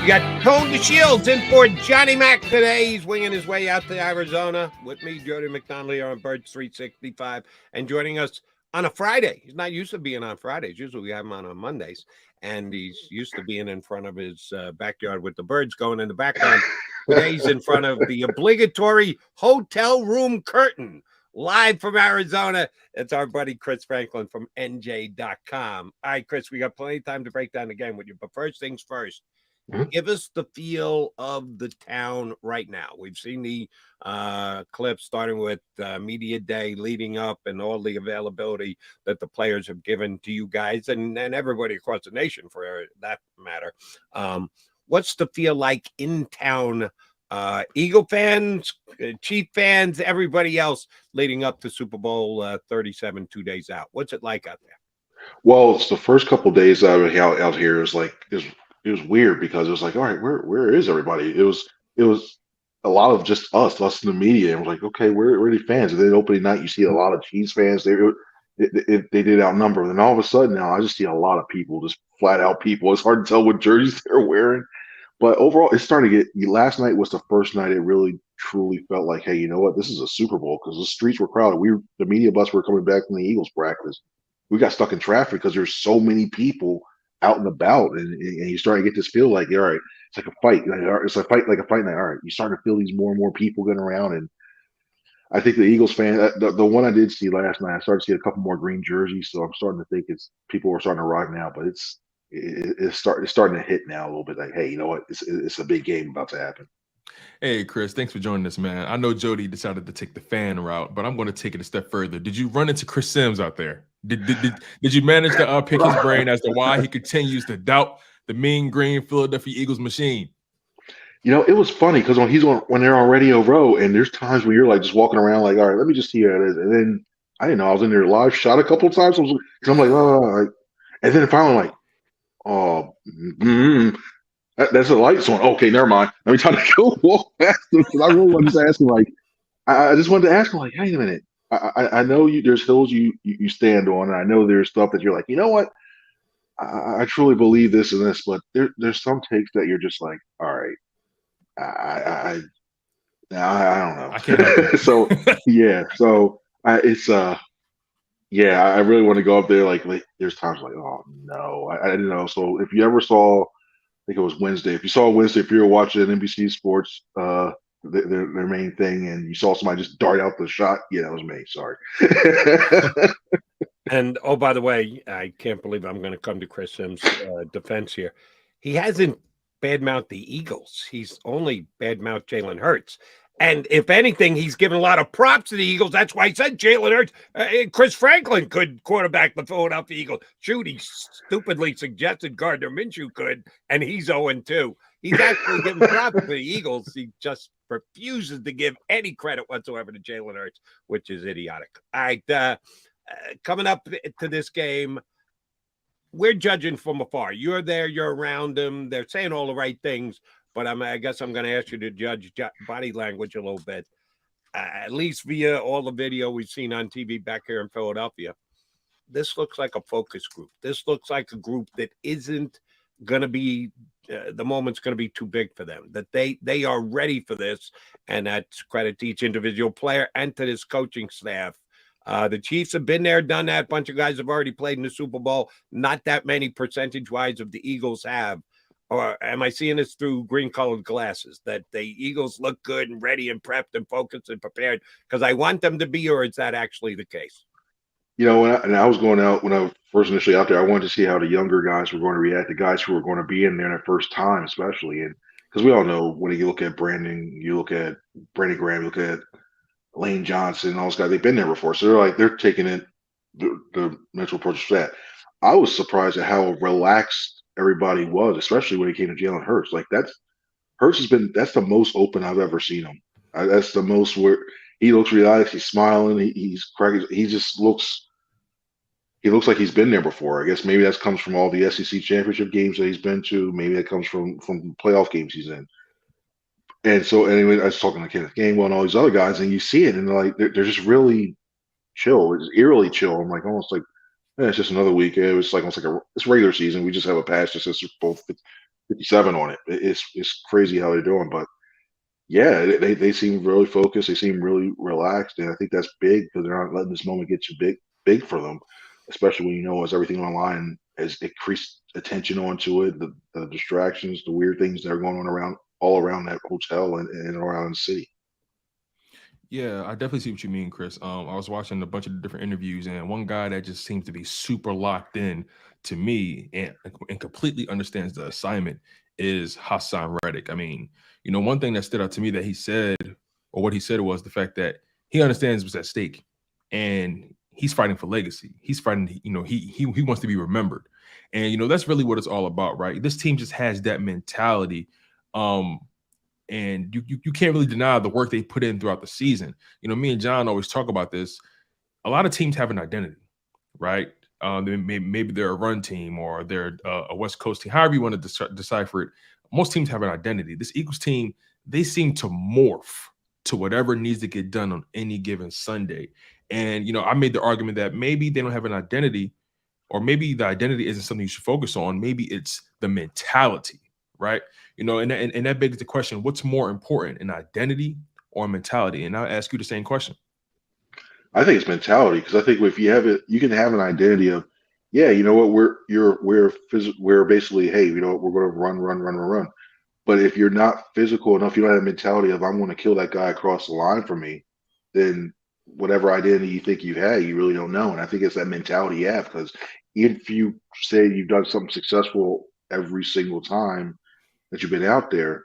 You got Tony Shields in for Johnny Mac today. He's winging his way out to Arizona with me, Jody McDonald, here on Birds 365, and joining us on a Friday. He's not used to being on Fridays. Usually we have him on Mondays, and he's used to being in front of his backyard with the birds going in the background. Today he's in front of the obligatory hotel room curtain. Live from Arizona, it's our buddy Chris Franklin from NJ.com. All right, Chris, we got plenty of time to break down the game with you, but first things first. Give us the feel of the town right now. We've seen the clips starting with media day leading up and all the availability that the players have given to you guys and everybody across the nation for that matter. What's the feel like in town? Eagle fans, Chief fans, everybody else leading up to Super Bowl 37 2 days out. What's it like out there? Well, it's the first couple of days out here. It was weird because it was like, all right, where is everybody? It was a lot of just us in the media, and we're like, okay, where are the fans? And then opening night, you see a lot of Chiefs fans. They did outnumber, and then all of a sudden now I just see a lot of people, just flat out people. It's hard to tell what jerseys they're wearing, but overall, it's starting to get. Last night was the first night it really truly felt like, hey, you know what? This is a Super Bowl because the streets were crowded. The media bus were coming back from the Eagles practice. We got stuck in traffic because there's so many people out and about, and you start to get this feel like, all right, it's like a fight. It's a fight like a fight night. All right, you start to feel these more and more people getting around, and I think the Eagles fan, the one I did see last night, I started to see a couple more green jerseys, so I'm starting to think it's people are starting to rock now, but it's starting to hit now a little bit. Like, hey, you know what? It's a big game about to happen. Hey, Chris, thanks for joining us, man. I know Jody decided to take the fan route, but I'm going to take it a step further. Did you run into Chris Sims out there? Did you manage to pick his brain as to why he continues to doubt the mean green Philadelphia Eagles machine? You know, it was funny because when they're on Radio Row, and there's times where you're like just walking around like, all right, let me just see how it is, and then I didn't know I was in there live shot a couple of times. I'm like, oh, and then finally I'm like, oh, that's the lights on. Okay, never mind. Let me try to go walk past them because I really wanted to ask him. Like, I just wanted to ask him. Like, hey a minute. I know there's hills you stand on, and I know there's stuff that you're like, you know what? I truly believe this and this, but there's some takes that you're just like, all right, I don't know. I can't. So yeah, I really want to go up there. Like there's times like, oh no, I didn't know. So if you ever saw, I think it was Wednesday. If you saw Wednesday, if you were watching NBC Sports, their main thing, and you saw somebody just dart out the shot, yeah, that was me. Sorry. And oh, by the way, I can't believe I'm going to come to Chris Sims' defense here. He hasn't badmouthed the Eagles. He's only badmouthed Jalen Hurts. And if anything, he's given a lot of props to the Eagles. That's why I said Jalen Hurts. Chris Franklin could quarterback the Philadelphia Eagles. Shoot, he stupidly suggested Gardner Minshew could, and he's 0-2. He's actually giving props to the Eagles. He just refuses to give any credit whatsoever to Jalen Hurts, which is idiotic. All right, coming up to this game, we're judging from afar. You're there, you're around them. They're saying all the right things, but I guess I'm going to ask you to judge body language a little bit, at least via all the video we've seen on TV back here in Philadelphia. This looks like a focus group. This looks like a group that isn't going to be the moment's going to be too big for them, that they are ready for this, and that's credit to each individual player and to this coaching staff. The Chiefs have been there, done that. A bunch of guys have already played in the Super Bowl. Not that many percentage-wise of the Eagles have. Or am I seeing this through green-colored glasses, that the Eagles look good and ready and prepped and focused and prepared because I want them to be, or is that actually the case? You know, when I was going out, when I was first initially out there, I wanted to see how the younger guys were going to react, the guys who were going to be in there their first time, especially. And because we all know when you look at Brandon, you look at Brandon Graham, you look at Lane Johnson, all those guys, they've been there before. So they're taking it, the mental approach to that. I was surprised at how relaxed everybody was, especially when it came to Jalen Hurts. Like that's the most open I've ever seen him. That's the most where he looks relaxed, he's smiling, he's cracking, he looks like he's been there before. I guess maybe that comes from all the SEC championship games that he's been to. Maybe that comes from playoff games he's in. And so anyway, I was talking to Kenneth Gainwell and all these other guys, and you see it, and they're just really chill. It's eerily chill. I'm like almost like, it's just another week. It was like almost like it's regular season. We just have a patch that says Super Bowl 57 on it. It's crazy how they're doing, but yeah, they seem really focused. They seem really relaxed, and I think that's big because they're not letting this moment get too big for them, especially when you know as everything online has increased attention onto it, the distractions, the weird things that are going on around all around that hotel and around the city. Yeah, I definitely see what you mean, Chris. I was watching a bunch of different interviews, and one guy that just seems to be super locked in to me and completely understands the assignment is Hassan Reddick. I mean, one thing that stood out to me that he said, or what he said, was the fact that he understands what's at stake, and he's fighting for legacy. He's fighting, he wants to be remembered, and that's really what it's all about, right? This team just has that mentality. And you can't really deny the work they put in throughout the season. Me and John always talk about this. A lot of teams have an identity, right? Maybe they're a run team or they're a West Coast team, however you want to decipher it. Most teams have an identity. This Eagles team, they seem to morph to whatever needs to get done on any given Sunday. And, I made the argument that maybe they don't have an identity, or maybe the identity isn't something you should focus on. Maybe it's the mentality, right? And that begs the question, what's more important, an identity or mentality? And I'll ask you the same question. I think it's mentality, because I think if you have it, you can have an identity of, yeah, you know what, we're basically, hey, you know what, we're going to run. But if you're not physical enough, you don't have a mentality of, I'm going to kill that guy across the line for me, then whatever identity you think you had, you really don't know. And I think it's that mentality you have, because if you say you've done something successful every single time that you've been out there,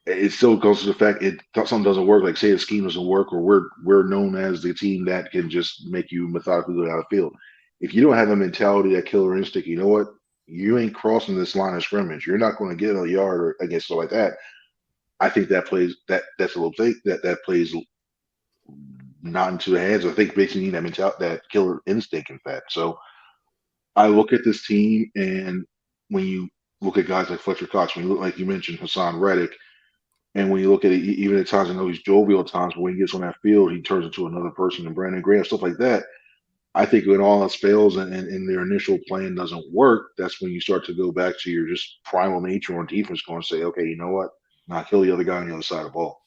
it still goes to the fact something doesn't work. Like, say the scheme doesn't work, or we're known as the team that can just make you methodically go down the field. If you don't have a mentality, that killer instinct, you know what? You ain't crossing this line of scrimmage. You're not going to get a yard or against stuff like that. I think that's a little thing that plays not into the hands. I think basically you need that mentality, that killer instinct, in fact. So I look at this team, and when you look at guys like Fletcher Cox, when you look, like you mentioned, Hassan Reddick, and when you look at it, even at times, I know he's jovial at times, but when he gets on that field, he turns into another person. And Brandon Graham, stuff like that. I think when all else fails and their initial plan doesn't work, that's when you start to go back to your just primal nature on defense, going to say, okay, you know what? Now kill the other guy on the other side of the ball.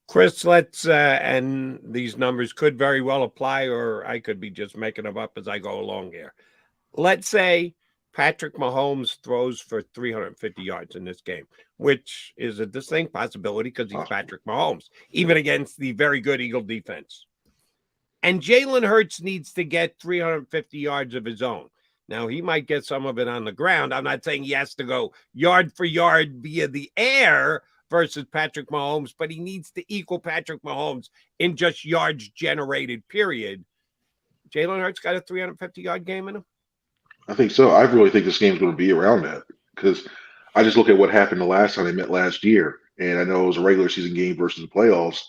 Chris, let's and these numbers could very well apply, or I could be just making them up as I go along here. Let's say Patrick Mahomes throws for 350 yards in this game, which is a distinct possibility because he's Patrick Mahomes, even against the very good Eagle defense. And Jalen Hurts needs to get 350 yards of his own. Now, he might get some of it on the ground. I'm not saying he has to go yard for yard via the air versus Patrick Mahomes, but he needs to equal Patrick Mahomes in just yards generated, period. Jalen Hurts got a 350-yard game in him? I think so. I really think this game's going to be around that, because I just look at what happened the last time they met last year, and I know it was a regular season game versus the playoffs,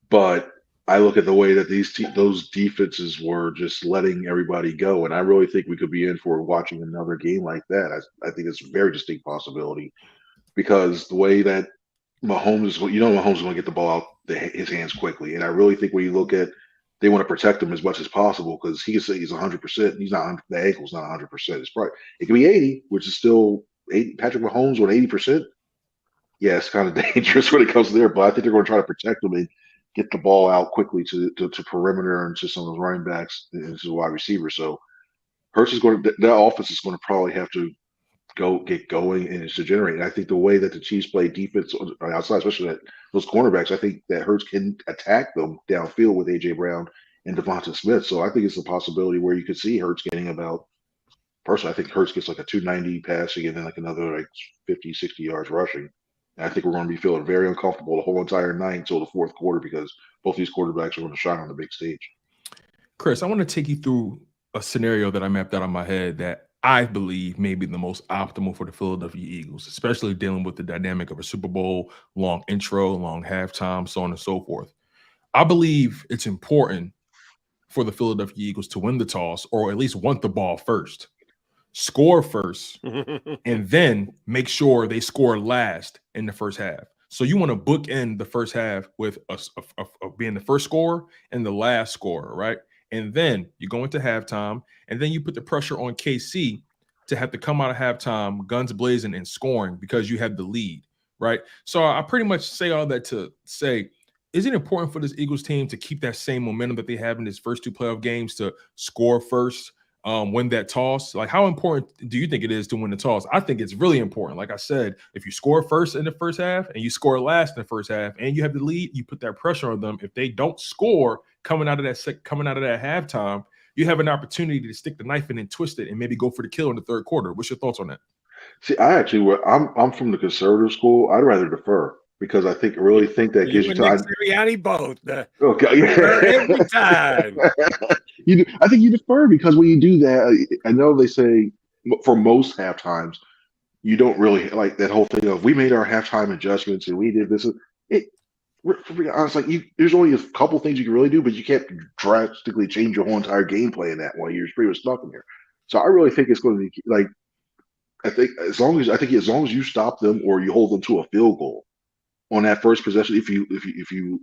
but I look at the way that those defenses were just letting everybody go, and I really think we could be in for watching another game like that. I think it's a very distinct possibility, because the way that Mahomes is going to get the ball out his hands quickly, and I really think when you look at, they want to protect him as much as possible, because he can say he's 100%. He's not. The ankle's not 100%. It's probably, it can be 80, which is still 80. Patrick Mahomes on 80%. Yeah, it's kind of dangerous when it comes to there, but I think they're going to try to protect him and get the ball out quickly to perimeter and to some of those running backs and to the wide receiver. So Hurts is going to, that offense is going to probably have to get going and it's to generate. And I think the way that the Chiefs play defense on outside, especially those cornerbacks, I think that Hurts can attack them downfield with AJ Brown and Devonta Smith. So I think it's a possibility where you could see Hurts getting about, personally, I think Hurts gets like a 290 passing and then like another like 50, 60 yards rushing. And I think we're going to be feeling very uncomfortable the whole entire night until the fourth quarter, because both these quarterbacks are going to shine on the big stage. Chris, I want to take you through a scenario that I mapped out in my head that I believe may be the most optimal for the Philadelphia Eagles, especially dealing with the dynamic of a Super Bowl, long intro, long halftime, so on and so forth. I believe it's important for the Philadelphia Eagles to win the toss, or at least want the ball first, score first, and then make sure they score last in the first half. So you want to bookend the first half with being the first scorer and the last scorer, right? And then you go into halftime, and then you put the pressure on KC to have to come out of halftime, guns blazing and scoring because you have the lead, right? So I pretty much say all that to say, is it important for this Eagles team to keep that same momentum that they have in his first 2 playoff games to score first, win that toss? Like, how important do you think it is to win the toss? I think it's really important. Like I said, if you score first in the first half and you score last in the first half and you have the lead, you put that pressure on them. If they don't score coming out of that halftime, you have an opportunity to stick the knife in and twist it and maybe go for the kill in the third quarter. What's your thoughts on that? See, I'm from the conservative school. I'd rather defer because I really think that gives You you and Nick time. Sirianni both. Okay. Every time. I think you defer because when you do that, I know they say for most halftimes, you don't really like that whole thing of we made our halftime adjustments and we did this. To be honest, there's only a couple things you can really do, but you can't drastically change your whole entire game plan that way. You're pretty much stuck in here. So I really think it's going to be like, I think as long as you stop them or you hold them to a field goal on that first possession, if you do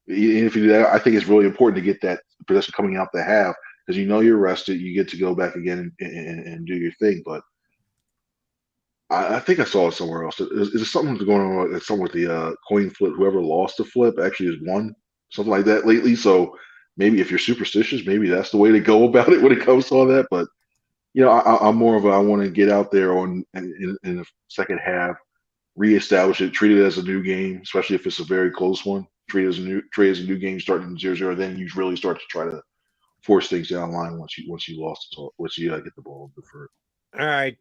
that, I think it's really important to get that possession coming out the half because you're rested. You get to go back again and do your thing. But I think I saw it somewhere else. Is there something going on? Something with the coin flip? Whoever lost the flip actually has won, something like that lately. So maybe if you're superstitious, maybe that's the way to go about it when it comes to all that. But I'm more of I want to get out there in the second half, reestablish it, treat it as a new game, especially if it's a very close one. Treat it as a new game starting 0-0. Then you really start to try to force things down the line once you get the ball deferred. All right,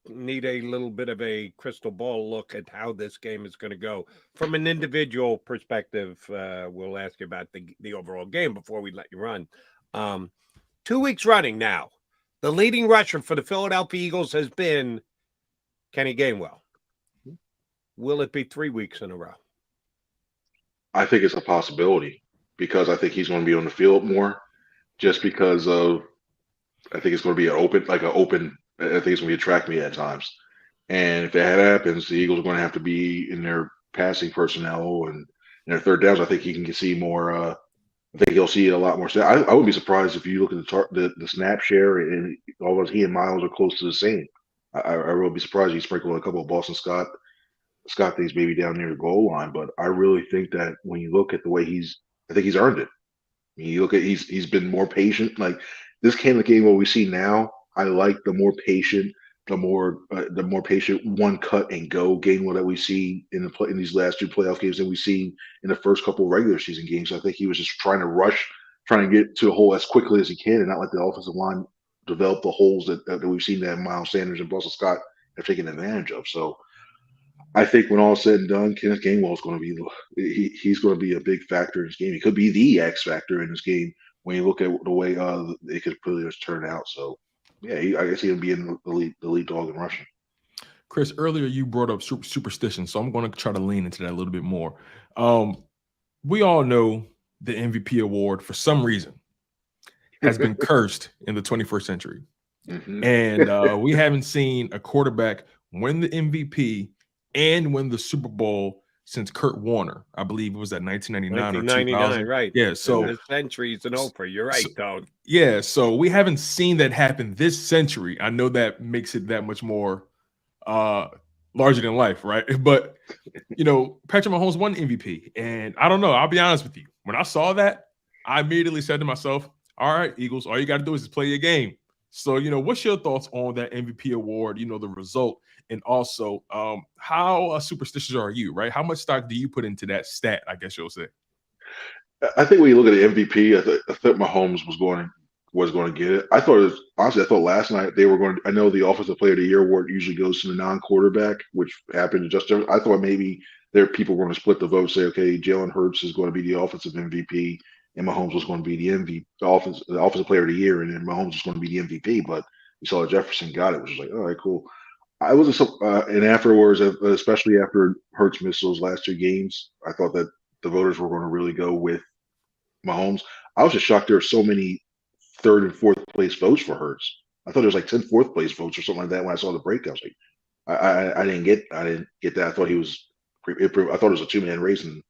need a little bit of a crystal ball look at how this game is going to go. From an individual perspective, we'll ask you about the overall game before we let you run. 2 weeks running now, the leading rusher for the Philadelphia Eagles has been Kenny Gainwell. Will it be 3 weeks in a row? I think it's a possibility because I think he's going to be on the field more just because of I think it's going to be I think it's going to be a track meet at times. And if that happens, the Eagles are going to have to be in their passing personnel and in their third downs. I think he can see more. I think he'll see a lot more. I wouldn't be surprised if you look at the snap share and almost he and Miles are close to the same. I will be surprised he sprinkled a couple of Boston Scott things maybe down near the goal line. But I really think that when you look at the way I think he's earned it. I mean, you look at he's been more patient. Like this kind of game what we see now, I like the more patient, the more patient one cut and go game that we see in these last 2 playoff games than we see in the first couple of regular season games. I think he was just trying to get to a hole as quickly as he can and not let the offensive line develop the holes that we've seen that Miles Sanders and Boston Scott have taken advantage of. So I think when all is said and done, Kenneth Gainwell is going to be he's going to be a big factor in this game. He could be the X factor in this game when you look at the way it could pretty much turn out. So yeah, I guess he'll be in the lead dog in rushing. Chris, earlier you brought up superstition, so I'm going to try to lean into that a little bit more. We all know the MVP award for some reason has been cursed in the 21st century. Mm-hmm. And we haven't seen a quarterback win the MVP and win the Super Bowl since Kurt Warner. I believe it was at 1999 or 2000. Right. Yeah, so the century's an Oprah. You're right, though. Yeah, so we haven't seen that happen this century. I know that makes it that much more larger than life, right? But Patrick Mahomes won MVP, and I don't know. I'll be honest with you. When I saw that, I immediately said to myself, "All right, Eagles, all you got to do is just play your game." So, what's your thoughts on that MVP award? The result, and also how superstitious are you, right? How much stock do you put into that stat? I guess you'll say. I think when you look at the MVP, I thought Mahomes was going to get it. I thought last night they were going to, I know the Offensive Player of the Year award usually goes to the non-quarterback, which happened to Justin. I thought maybe people were going to split the vote, say, okay, Jalen Hurts is going to be the offensive MVP and Mahomes was going to be the Offensive Player of the Year, and then Mahomes was going to be the MVP. But we saw Jefferson got it, which was like, all right, cool. I wasn't and afterwards, especially after Hurts missed those last 2 games, I thought that the voters were going to really go with Mahomes. I was just shocked there were so many 3rd and 4th place votes for Hurts. I thought there was like 10 4th place votes or something like that when I saw the breakdown. I was like, I didn't get that. I thought it was a 2-man race, and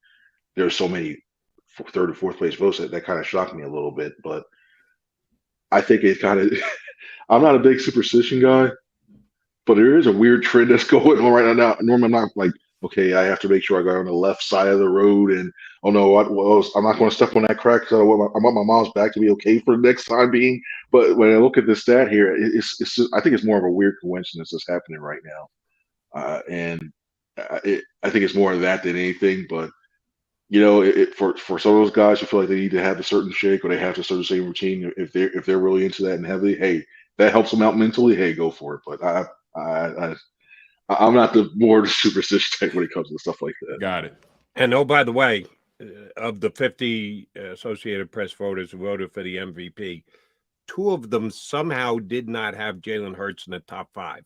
there were so many 3rd and 4th place votes that kind of shocked me a little bit. But I think it kind of I'm not a big superstition guy, but there is a weird trend that's going on right now. Normally, I'm not like, okay, I have to make sure I go on the left side of the road, and oh no, I'm not going to step on that crack. So I want my mom's back to be okay for the next time being. But when I look at this stat here, it's just, I think it's more of a weird coincidence that's happening right now, I think it's more of that than anything. But for some of those guys who feel like they need to have a certain shake or they have to start the same routine, if they're really into that and heavily, hey, that helps them out mentally. Hey, go for it. But I'm not the more superstitious type when it comes to stuff like that. Got it. And oh, by the way, of the 50 Associated Press voters who voted for the MVP, 2 of them somehow did not have Jalen Hurts in the top 5.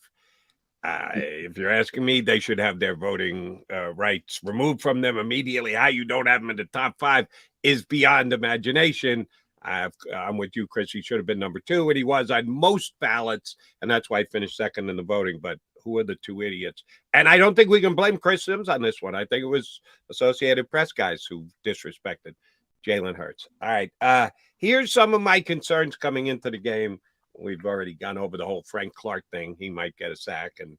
If you're asking me, they should have their voting rights removed from them immediately. How you don't have them in the top 5 is beyond imagination. I'm with you, Chris. He should have been number 2, and he was on most ballots, and that's why he finished second in the voting. But who are the 2 idiots? And I don't think we can blame Chris Sims on this one. I think it was Associated Press guys who disrespected Jalen Hurts. All right. Here's some of my concerns coming into the game. We've already gone over the whole Frank Clark thing. He might get a sack, and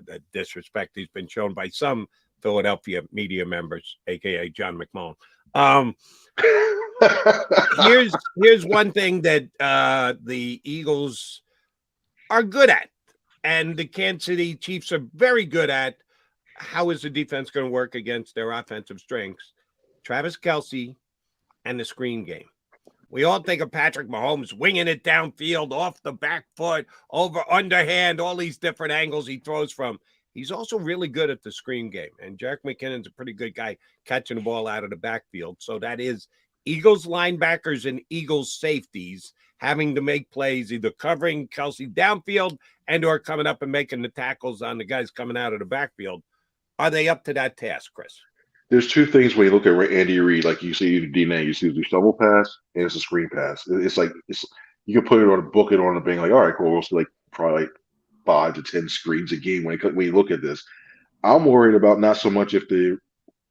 the disrespect he's been shown by some Philadelphia media members, a.k.a. John McMullen. Here's one thing that the Eagles are good at, and the Kansas City Chiefs are very good at. How is the defense going to work against their offensive strengths? Travis Kelce and the screen game. We all think of Patrick Mahomes winging it downfield, off the back foot, over underhand, all these different angles he throws from. He's also really good at the screen game. And Jerick McKinnon's a pretty good guy catching the ball out of the backfield. So that is Eagles linebackers and Eagles safeties having to make plays, either covering Kelce downfield and or coming up and making the tackles on the guys coming out of the backfield. Are they up to that task, Chris? There's 2 things when you look at Andy Reid, like you see the DNA, you see the double pass and it's a screen pass. It's like you can put it on a book it on a being like, all right, cool. We'll see like probably like 5 to 10 screens a game when you look at this. I'm worried about not so much if the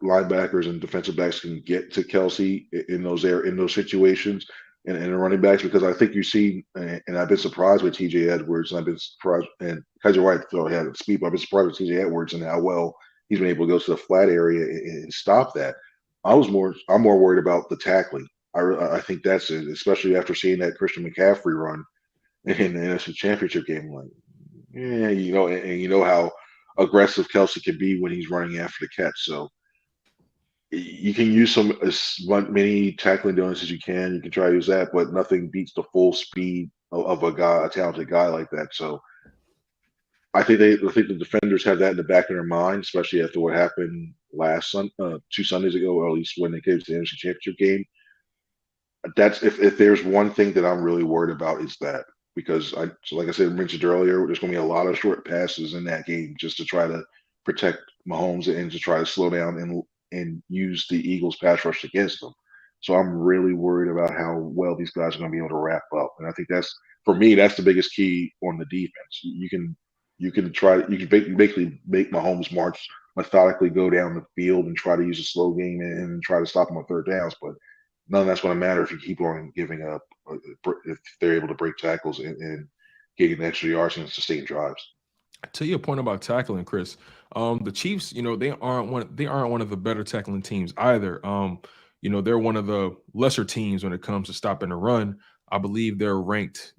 linebackers and defensive backs can get to Kelce in those situations and the running backs, because I think you see, and I've been surprised with TJ Edwards, and I've been surprised, and Kaiser White had speed, but I've been surprised with TJ Edwards and how well he's been able to go to the flat area and stop that. I'm more worried about the tackling. I think that's it, especially after seeing that Christian McCaffrey run in the NFC Championship game. Like, yeah, and you know how aggressive Kelce can be when he's running after the catch. So you can use as many tackling donuts as you can. You can try to use that, but nothing beats the full speed of a talented guy like that. So I think the defenders have that in the back of their mind, especially after what happened last 2 Sundays ago, or at least when they came to the NFC Championship game. That's if there's one thing that I'm really worried about, is that, because like I said, mentioned earlier, there's going to be a lot of short passes in that game just to try to protect Mahomes and to try to slow down and use the Eagles pass rush against them. So I'm really worried about how well these guys are going to be able to wrap up. And I think that's the biggest key on the defense. You can basically make Mahomes march methodically, go down the field and try to use a slow game and try to stop them on 3rd downs. But none of that's going to matter if you keep on giving up, if they're able to break tackles and getting extra yards and sustain drives. To your point about tackling, Chris, the Chiefs, they aren't one of the better tackling teams either. They're one of the lesser teams when it comes to stopping the run. I believe they're ranked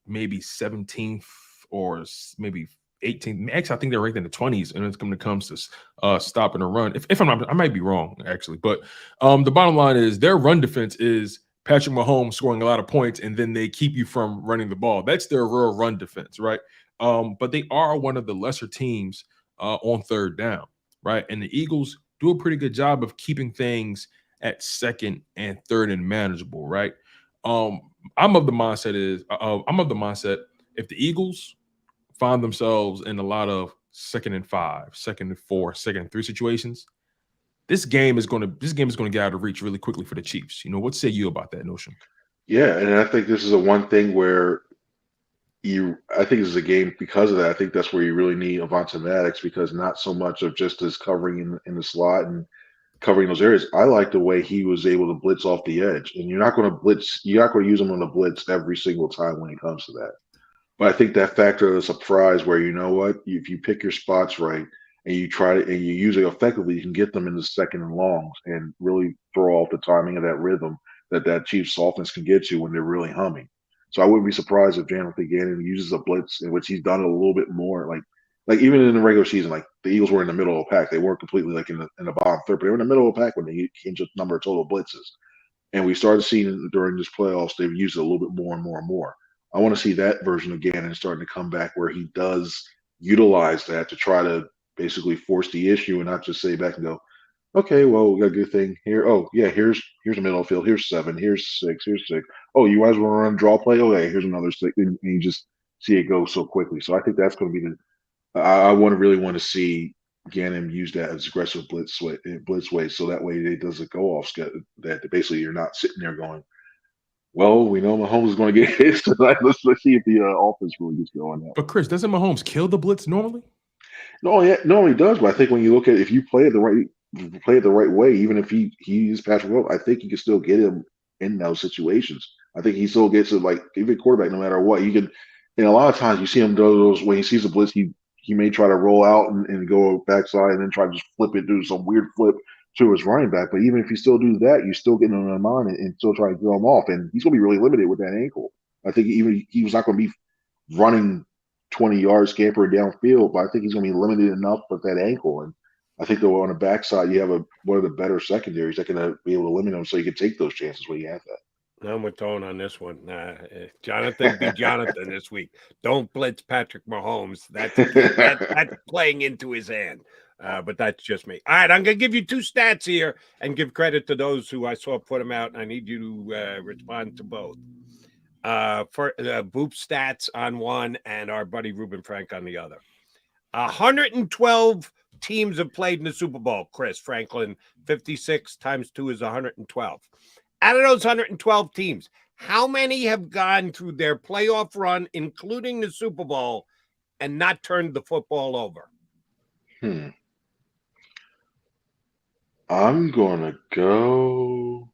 maybe 17th or maybe 18th. Actually, I think they're ranked in the 20s, and when it comes to stopping a run. If I'm not, I might be wrong actually, but the bottom line is their run defense is Patrick Mahomes scoring a lot of points, and then they keep you from running the ball. That's their real run defense, right? But they are one of the lesser teams on 3rd down, right? And the Eagles do a pretty good job of keeping things at 2nd and 3rd and manageable, right? I'm of the mindset if the Eagles find themselves in a lot of 2nd and 5, 2nd and 4, 2nd and 3 situations, this game is going to get out of reach really quickly for the Chiefs. What say you about that notion? Yeah, and I think this is a one thing where I think this is a game because of that. I think that's where you really need Devonta Maddox, because not so much of just his covering in the slot and covering those areas. I like the way he was able to blitz off the edge, and you're not going to use him on the blitz every single time when it comes to that. But I think that factor of the surprise, where you know what, if you pick your spots right and you try to and you use it effectively, you can get them in the second and longs and really throw off the timing of that rhythm that Chiefs offense can get you when they're really humming. So I wouldn't be surprised if Jonathan Gannon uses a blitz, in which he's done it a little bit more, like even in the regular season, like the Eagles were in the middle of the pack. They weren't completely like in the bottom third, but they were in the middle of the pack when they changed the number of total blitzes. And we started seeing during this playoffs, they've used it a little bit more and more and more. I want to see that version of Gannon starting to come back where he does utilize that to try to basically force the issue and not just say back and go, okay, well, we got a good thing here. Oh, yeah, here's the middle of the field. Here's 7. Here's 6. Here's 6. Oh, you guys want to run a draw play? Okay, here's another 6. And you just see it go so quickly. So I think that's going to be I really want to see Gannon use that as aggressive blitz way, so that way it doesn't go off schedule. That basically you're not sitting there going, well, we know Mahomes is going to get hits tonight. Let's see if the offense really gets going now. But Chris, doesn't Mahomes kill the blitz normally? No, yeah, no, he does. But I think when you look at if you play it the right way, even if he is Patrick Mahomes, I think you can still get him in those situations. I think he still gets it, like even quarterback, no matter what. You can, and a lot of times you see him do those when he sees a blitz, he may try to roll out and go backside and then try to just flip it, do some weird flip to his running back. But even if you still do that, you still getting him in mind and still trying to throw him off. And he's going to be really limited with that ankle. I think even he was not going to be running 20 yards scampering downfield, but I think he's going to be limited enough with that ankle. And I think that on the backside, you have one of the better secondaries that can be able to limit him so you can take those chances when you have that. I'm with Tone on this one. Jonathan be Jonathan this week. Don't blitz Patrick Mahomes. That's playing into his hand. But that's just me. All right, I'm going to give you 2 stats here and give credit to those who I saw put them out. And I need you to respond to both. For Boop stats on one and our buddy Ruben Frank on the other. 112 teams have played in the Super Bowl, Chris Franklin. 56 times 2 is 112. Out of those 112 teams, how many have gone through their playoff run, including the Super Bowl, and not turned the football over? I'm gonna go.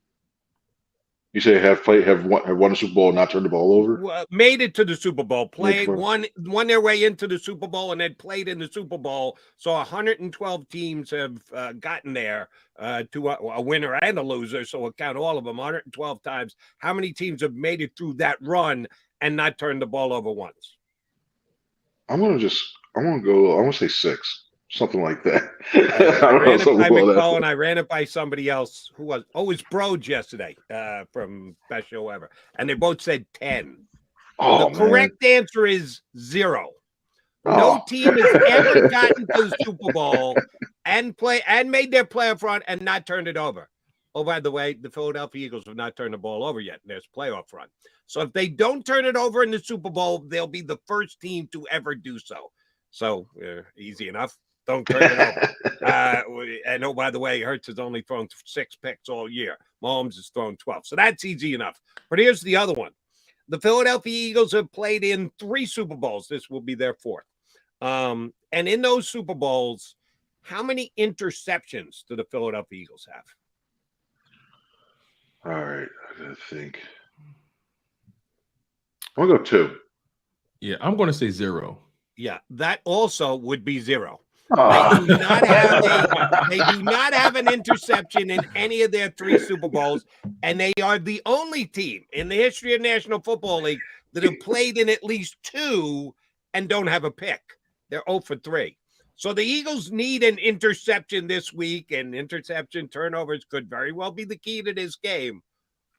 You say have won a Super Bowl and not turned the ball over? Well, made it to the Super Bowl, won their way into the Super Bowl, and then played in the Super Bowl. So 112 teams have gotten there to a winner and a loser. So we'll count all of them 112 times. How many teams have made it through that run and not turned the ball over once? I'm gonna say 6. Something like that. I ran it by McMullen. I ran it by somebody else who was always Broge yesterday from best show ever. And they both said 10. The correct answer is 0. No team has ever gotten to the Super Bowl and made their playoff run and not turned it over. Oh, by the way, the Philadelphia Eagles have not turned the ball over yet in their playoff run. So if they don't turn it over in the Super Bowl, they'll be the first team to ever do so. So easy enough. Don't turn it over. And oh, by the way, Hurts has only thrown 6 picks all year. Mahomes has thrown 12. So that's easy enough. But here's the other one. The Philadelphia Eagles have played in 3 Super Bowls. This will be their 4th. And in those Super Bowls, how many interceptions do the Philadelphia Eagles have? All right. I gotta think. I'm gonna go 2. Yeah, I'm gonna say 0. Yeah, that also would be 0. They do not have an interception in any of their 3 Super Bowls, and they are the only team in the history of National Football League that have played in at least 2 and don't have a pick. They're 0 for 3. So the Eagles need an interception this week, and interception turnovers could very well be the key to this game.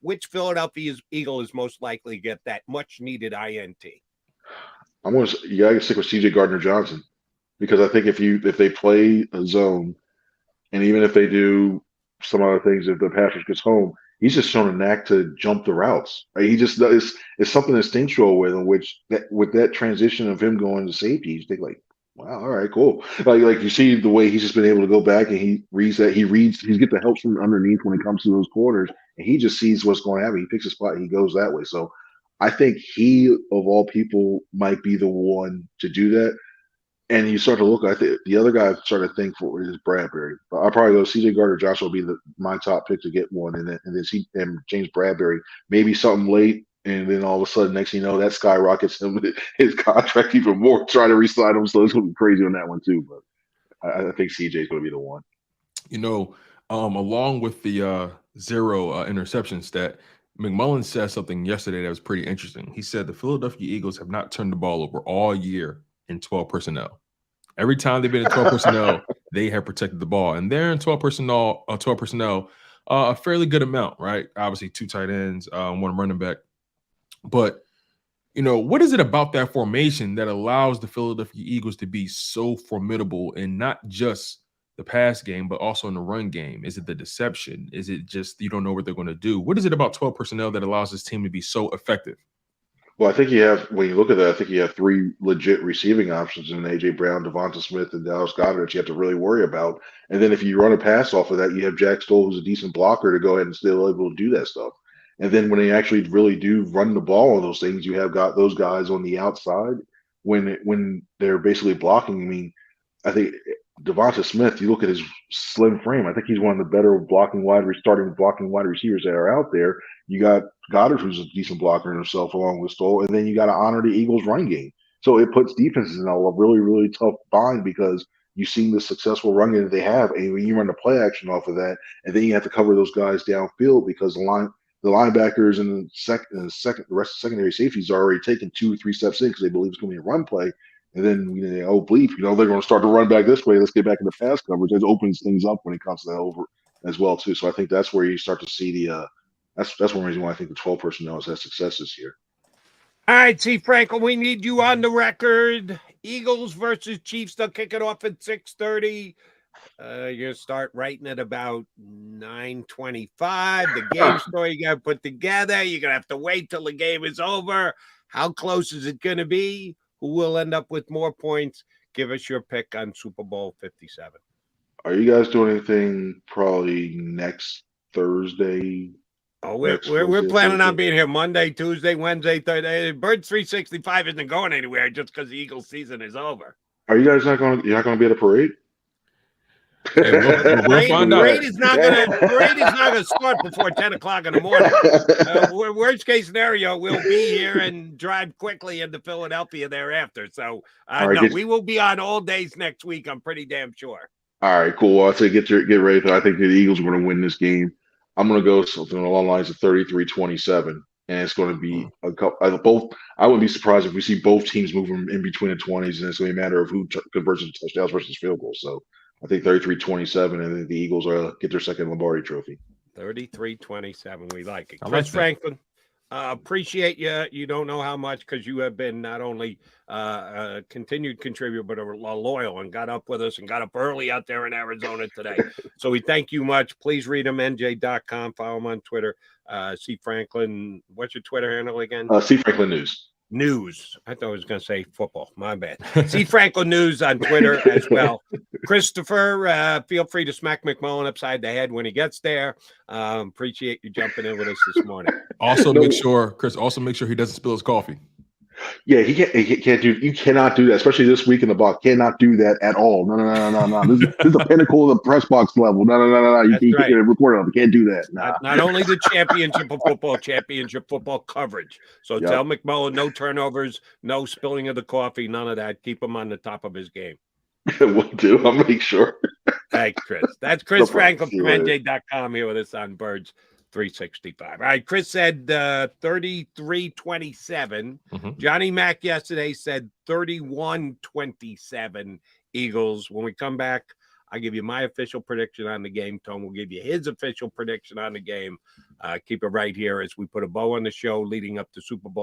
Which Philadelphia Eagle is most likely to get that much-needed INT? You gotta stick with CJ Gardner-Johnson. Because I think if they play a zone, and even if they do some other things, if the pass rush gets home, he's just shown a knack to jump the routes. Right? He just does. It's something instinctual with him, with that transition of him going to safety, you think like, wow, all right, cool. Like you see the way he's just been able to go back and he reads, he's get the help from underneath when it comes to those corners, and he just sees what's going to happen. He picks a spot and he goes that way. So I think he, of all people, might be the one to do that. And you start to look, I think the other guy I started to think for is Bradbury. But I'll probably go CJ Gardner-Johnson will be my top pick to get one, and then James Bradbury, maybe something late And then all of a sudden, next thing you know, that skyrockets him his contract even more, trying to re-sign him. So it's going to be crazy on that one too. But I think CJ is going to be the one. Along with the 0 interception stat, McMullen said something yesterday that was pretty interesting. He said the Philadelphia Eagles have not turned the ball over all year in 12 personnel. Every time they've been in 12 personnel, they have protected the ball, and they're in 12 personnel, a fairly good amount, right? Obviously, 2 tight ends, 1 running back. But what is it about that formation that allows the Philadelphia Eagles to be so formidable in not just the pass game, but also in the run game? Is it the deception? Is it just you don't know what they're going to do? What is it about 12 personnel that allows this team to be so effective? Well, I think when you look at that, I think you have 3 legit receiving options in A.J. Brown, Devonta Smith, and Dallas Goedert that you have to really worry about. And then if you run a pass off of that, you have Jack Stoll, who's a decent blocker, to go ahead and still able to do that stuff. And then when they actually really do run the ball on those things, you have got those guys on the outside when they're basically blocking. I mean, I think Devonta Smith, you look at his slim frame, I think he's one of the better starting blocking wide receivers that are out there. You got Goddard, who's a decent blocker in himself, along with Stoll, and then you got to honor the Eagles' run game. So it puts defenses in a really, really tough bind because you've seen the successful run game that they have, and when you run the play action off of that, and then you have to cover those guys downfield because the linebackers and the rest of the secondary safeties are already taking 2 or 3 steps in because they believe it's going to be a run play. And then they're going to start to run back this way. Let's get back into pass coverage. That opens things up when it comes to that over as well too. So I think that's where you start to see that's one reason why I think the 12 personnel has had success this year. All right, C. Frankel, we need you on the record. Eagles versus Chiefs. They'll kick it off at 6:30. You're going to start writing at about 9:25. The game story you got to put together. You're going to have to wait till the game is over. How close is it going to be? Who will end up with more points? Give us your pick on Super Bowl 57. Are you guys doing anything probably next Thursday? Oh, we're planning on being here Monday, Tuesday, Wednesday, Thursday. Bird 365 isn't going anywhere just because the Eagles season is over. Are you guys not going to be at a parade? Hey, we'll find out. Parade is not going to start before 10 o'clock in the morning. Worst case scenario, we'll be here and drive quickly into Philadelphia thereafter. So, we will be on all days next week. I'm pretty damn sure. All right, cool. Well, I'll say get ready. I think the Eagles are going to win this game. I'm going to go something along the lines of 33-27, and it's going to be a couple. Both. I wouldn't be surprised if we see both teams moving in between the 20s, and it's going to be a matter of who converts into touchdowns versus field goals. So I think 33-27, and the Eagles get their second Lombardi trophy. 33-27. We like it. Chris Franklin, appreciate you. You don't know how much because you have been not only a continued contributor, but a loyal and got up with us and got up early out there in Arizona today. So we thank you much. Please read him, nj.com. Follow him on Twitter. C. Franklin, what's your Twitter handle again? C. Franklin News. I thought I was going to say football. My bad. C. Franklin News on Twitter as well. Christopher, feel free to smack McMullen upside the head when he gets there. Appreciate you jumping in with us this morning. Make sure he doesn't spill his coffee. Yeah, he can't do. You cannot do that, especially this week in the box. Cannot do that at all. No. This is the pinnacle of the press box level. No. You can't record it. You can't do that. Nah. Not only the championship football coverage. So tell McMullen no turnovers, no spilling of the coffee, none of that. Keep him on the top of his game. Will do. I'll make sure. Thanks, Chris. That's Chris Franklin from NJ.com here with us on Birds 365. All right, Chris said 33-27. Mm-hmm. Johnny Mack yesterday said 31-27 Eagles. When we come back, I'll give you my official prediction on the game. Tom will give you his official prediction on the game. Keep it right here as we put a bow on the show leading up to Super Bowl